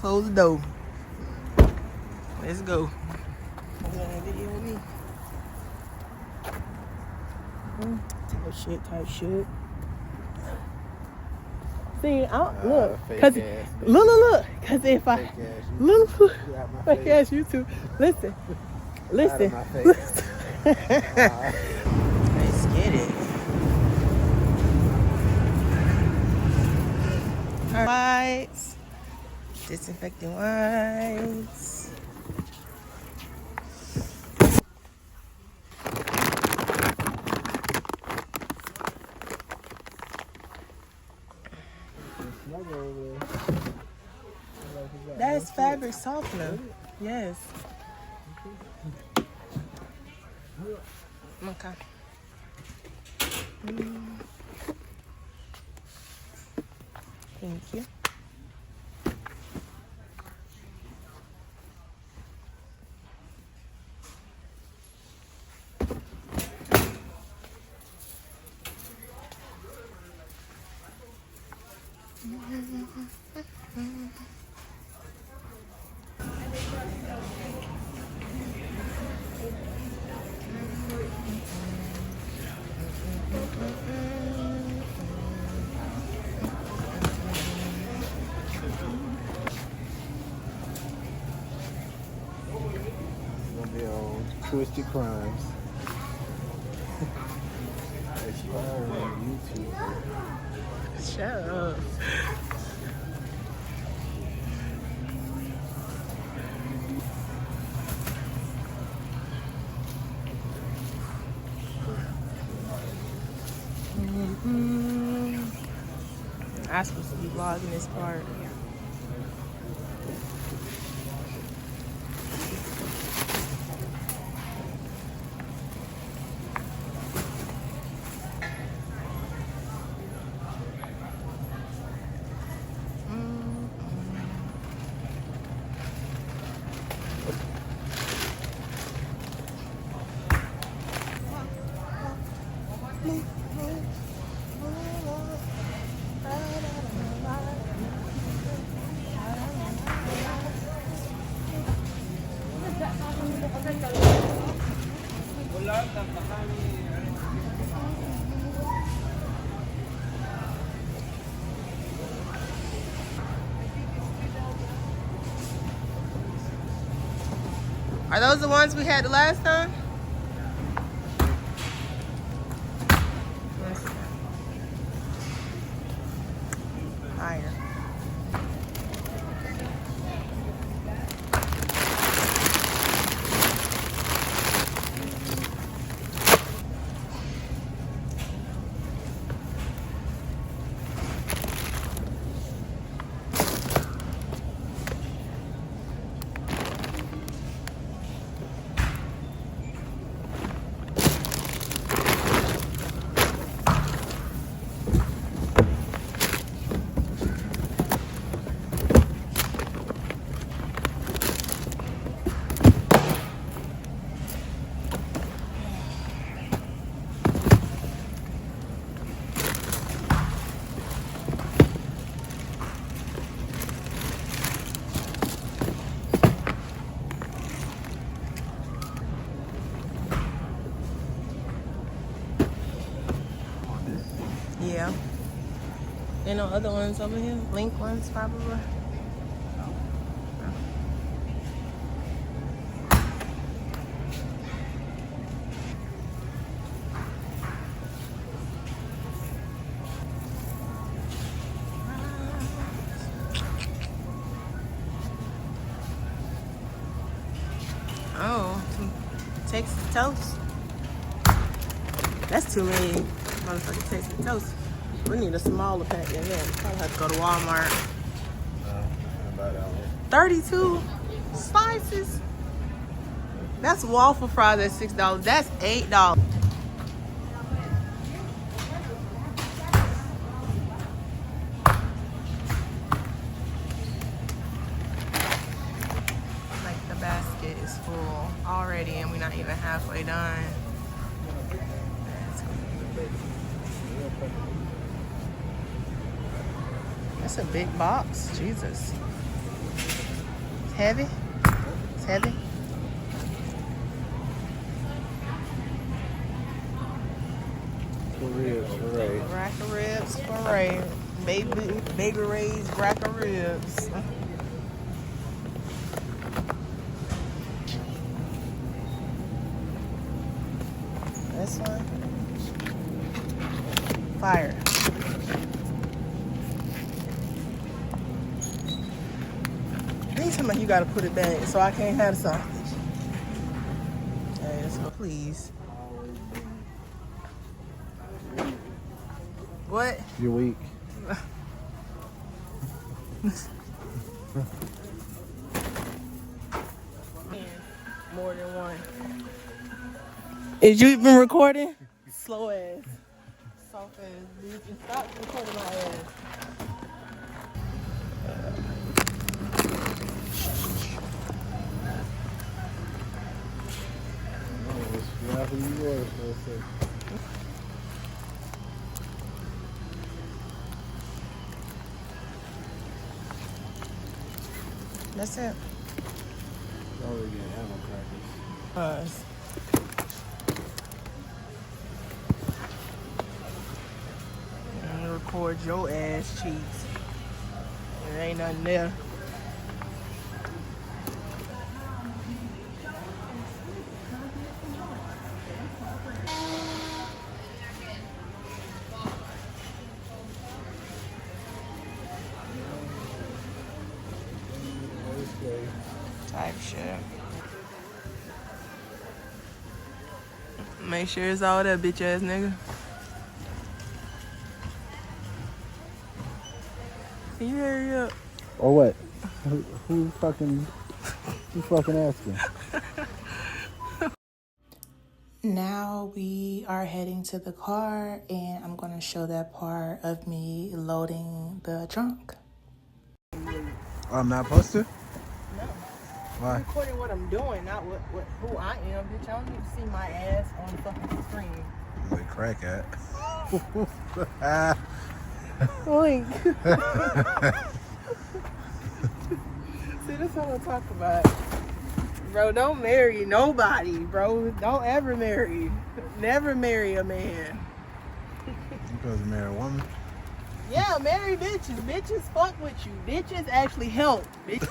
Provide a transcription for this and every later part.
close the door. Let's go. You got a video with me? Type shit. See, look, cause look, cause if I look, fake ass YouTube. Listen. Let's get it. Wipes, disinfecting wipes. That's fabric softener. Yes. Okay. Thank you. Twisted Crimes. Expiring on YouTube. Shut up. I'm supposed to be vlogging this part. Are those the ones we had the last time? Higher. Yeah. Ain't no other ones over here? Link ones, probably. Oh, some Texas toast. That's too many motherfucking Texas toast. We need a smaller pack than that. Probably have to go to Walmart. 32 slices. That's waffle fries at $6. That's $8. Like the basket is full already and we're not even halfway done. That's a big box. Jesus. Heavy? It's heavy? For ribs, for Ray. Rack of ribs for Ray. Baby Ray's rack of ribs. This one. Fire. Anytime you gotta put it back, so I can't have sausage. Hey, so please. What? You're weak. More than one. Is you even recording? Slow ass. Soft ass. You can stop recording my ass. That's it. Oh, yeah, animal crackers. I'm gonna record your ass cheeks. There ain't nothing there. Type shit. Make sure it's all that bitch ass nigga. Can you hurry up? Or what? Who fucking asking? Now we are heading to the car and I'm gonna show that part of me loading the trunk. I'm not supposed to? No. Why? I'm recording what I'm doing, not who I am, bitch. I don't need to see my ass on the fucking screen. Like crack at. Link. See, that's what I'm talking about. Bro, don't marry nobody, bro. Don't ever marry. Never marry a man. You supposed to marry a woman? Yeah, marry bitches. Bitches fuck with you. Bitches actually help. Bitch.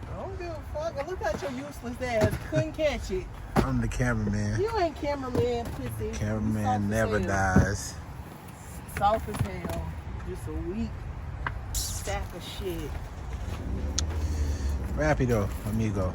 I don't give a fuck. Look at your useless ass. Couldn't catch it. I'm the cameraman. You ain't cameraman, pussy. Cameraman never dies. Soft as hell. Just a weak stack of shit. Rapido, amigo.